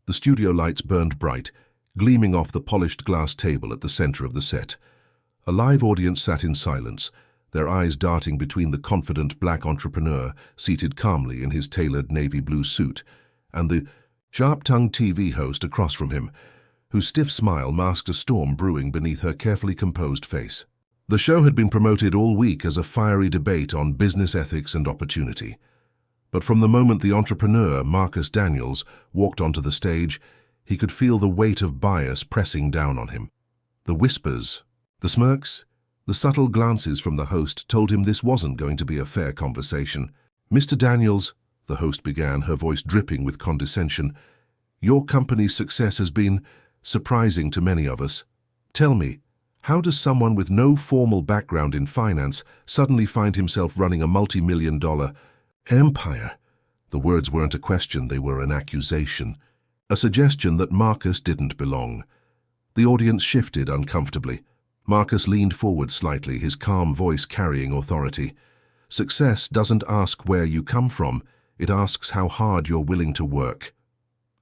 The studio lights burned bright, gleaming off the polished glass table at the center of the set. A live audience sat in silence, their eyes darting between the confident black entrepreneur seated calmly in his tailored navy blue suit and the sharp-tongued TV host across from him, whose stiff smile masked a storm brewing beneath her carefully composed face. The show had been promoted all week as a fiery debate on business ethics and opportunity. But from the moment the entrepreneur, Marcus Daniels, walked onto the stage, he could feel the weight of bias pressing down on him. The whispers, the smirks, the subtle glances from the host told him this wasn't going to be a fair conversation. "Mr. Daniels," the host began, her voice dripping with condescension, "your company's success has been surprising to many of us. Tell me, how does someone with no formal background in finance suddenly find himself running a multi-million-dollar empire?" The words weren't a question, they were an accusation, a suggestion that Marcus didn't belong. The audience shifted uncomfortably. Marcus leaned forward slightly, his calm voice carrying authority. "Success doesn't ask where you come from, it asks how hard you're willing to work.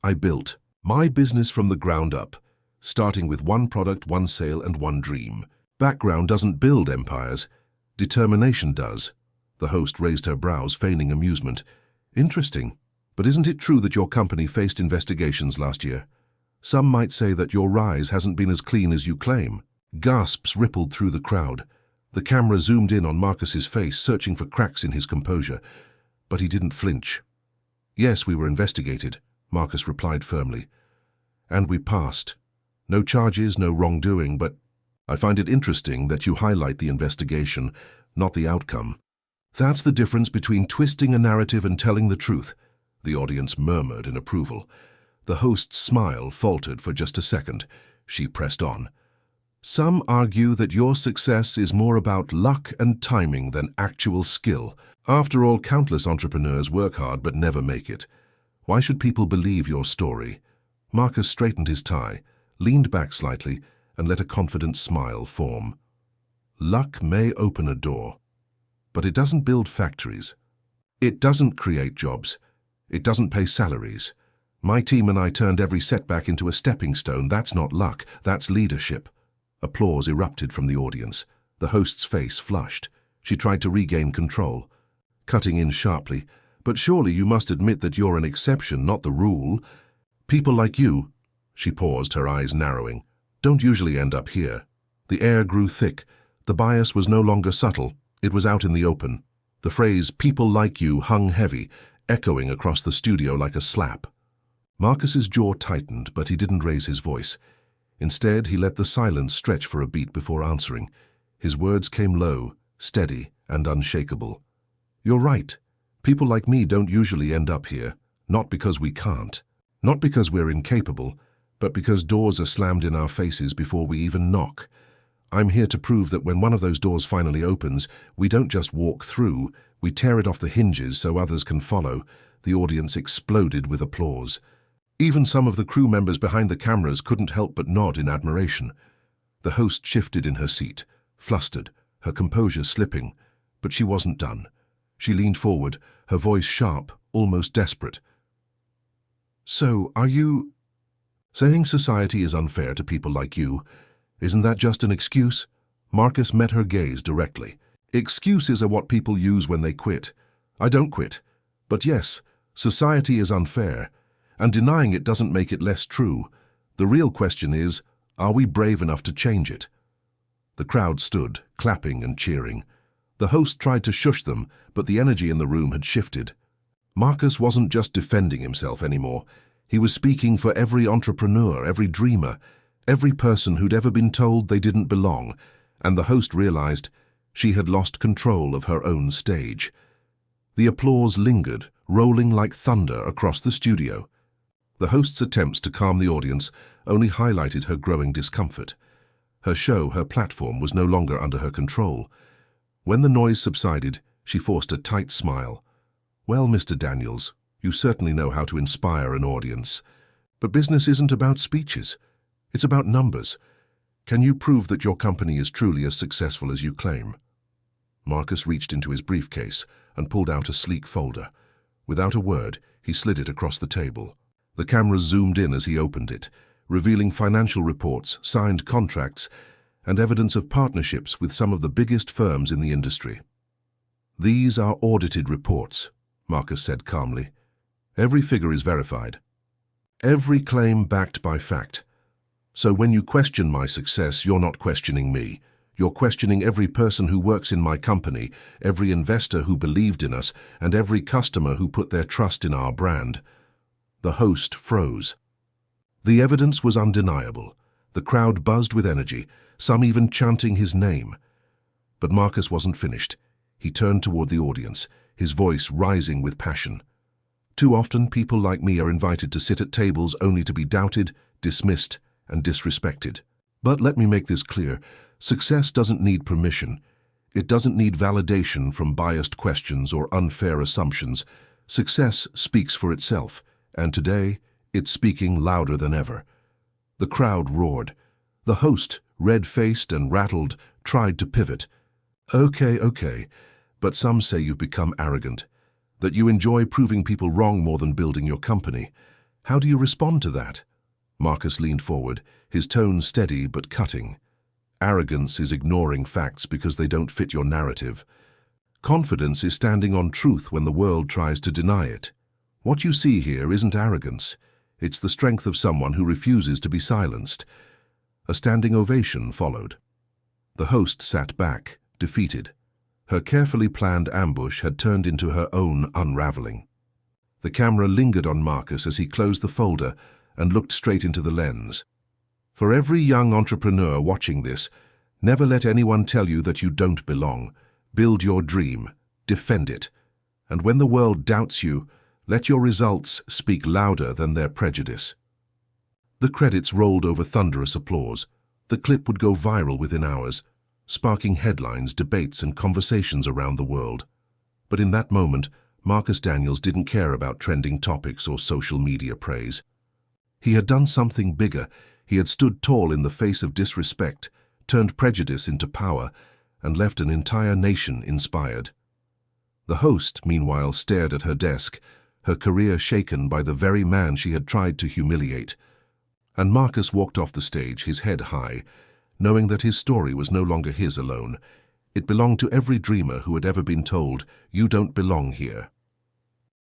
I built my business from the ground up, starting with one product, one sale, and one dream. Background doesn't build empires, determination does." The host raised her brows, feigning amusement. "Interesting, but isn't it true that your company faced investigations last year? Some might say that your rise hasn't been as clean as you claim." Gasps rippled through the crowd. The camera zoomed in on Marcus's face, searching for cracks in his composure. But he didn't flinch. "Yes, we were investigated," Marcus replied firmly. "And we passed. No charges, no wrongdoing, but I find it interesting that you highlight the investigation, not the outcome. That's the difference between twisting a narrative and telling the truth," the audience murmured in approval. The host's smile faltered for just a second. She pressed on. "Some argue that your success is more about luck and timing than actual skill. After all, countless entrepreneurs work hard but never make it. Why should people believe your story?" Marcus straightened his tie, leaned back slightly, and let a confident smile form. "Luck may open a door, but it doesn't build factories. It doesn't create jobs. It doesn't pay salaries. My team and I turned every setback into a stepping stone. That's not luck, that's leadership." Applause erupted from the audience. The host's face flushed. She tried to regain control, cutting in sharply. "But surely you must admit that you're an exception, not the rule. People like you," she paused, her eyes narrowing, "don't usually end up here." The air grew thick. The bias was no longer subtle. It was out in the open. The phrase, "people like you," hung heavy, echoing across the studio like a slap. Marcus's jaw tightened, but he didn't raise his voice. Instead, he let the silence stretch for a beat before answering. His words came low, steady, and unshakable. "You're right. People like me don't usually end up here, not because we can't, not because we're incapable, but because doors are slammed in our faces before we even knock. I'm here to prove that when one of those doors finally opens, we don't just walk through, we tear it off the hinges so others can follow." The audience exploded with applause. Even some of the crew members behind the cameras couldn't help but nod in admiration. The host shifted in her seat, flustered, her composure slipping, but she wasn't done. She leaned forward, her voice sharp, almost desperate. "So, are you saying society is unfair to people like you? Isn't that just an excuse?" Marcus met her gaze directly. "Excuses are what people use when they quit. I don't quit. But yes, society is unfair, and denying it doesn't make it less true. The real question is, are we brave enough to change it?" The crowd stood, clapping and cheering. The host tried to shush them, but the energy in the room had shifted. Marcus wasn't just defending himself anymore. He was speaking for every entrepreneur, every dreamer, every person who'd ever been told they didn't belong, and the host realized she had lost control of her own stage. The applause lingered, rolling like thunder across the studio. The host's attempts to calm the audience only highlighted her growing discomfort. Her show, her platform, was no longer under her control. When the noise subsided, she forced a tight smile. "Well, Mr. Daniels, you certainly know how to inspire an audience. But business isn't about speeches. It's about numbers. Can you prove that your company is truly as successful as you claim?" Marcus reached into his briefcase and pulled out a sleek folder. Without a word, he slid it across the table. The camera zoomed in as he opened it, revealing financial reports, signed contracts, and evidence of partnerships with some of the biggest firms in the industry. "These are audited reports," Marcus said calmly. "Every figure is verified. Every claim backed by fact. So when you question my success, you're not questioning me. You're questioning every person who works in my company, every investor who believed in us, and every customer who put their trust in our brand." The host froze. The evidence was undeniable. The crowd buzzed with energy, some even chanting his name. But Marcus wasn't finished. He turned toward the audience, his voice rising with passion. "Too often, people like me are invited to sit at tables only to be doubted, dismissed, and disrespected. But let me make this clear. Success doesn't need permission. It doesn't need validation from biased questions or unfair assumptions. Success speaks for itself, and today, it's speaking louder than ever." The crowd roared. The host, red-faced and rattled, tried to pivot. Okay, but some say you've become arrogant, that you enjoy proving people wrong more than building your company. How do you respond to that?" Marcus leaned forward, his tone steady but cutting. "Arrogance is ignoring facts because they don't fit your narrative. Confidence is standing on truth when the world tries to deny it. What you see here isn't arrogance. It's the strength of someone who refuses to be silenced." A standing ovation followed. The host sat back, defeated. Her carefully planned ambush had turned into her own unraveling. The camera lingered on Marcus as he closed the folder and looked straight into the lens. "For every young entrepreneur watching this, never let anyone tell you that you don't belong. Build your dream, defend it. And when the world doubts you, let your results speak louder than their prejudice." The credits rolled over thunderous applause. The clip would go viral within hours, sparking headlines, debates, and conversations around the world. But in that moment, Marcus Daniels didn't care about trending topics or social media praise. He had done something bigger. He had stood tall in the face of disrespect, turned prejudice into power, and left an entire nation inspired. The host, meanwhile, stared at her desk, her career shaken by the very man she had tried to humiliate. And Marcus walked off the stage, his head high, knowing that his story was no longer his alone. It belonged to every dreamer who had ever been told, "You don't belong here."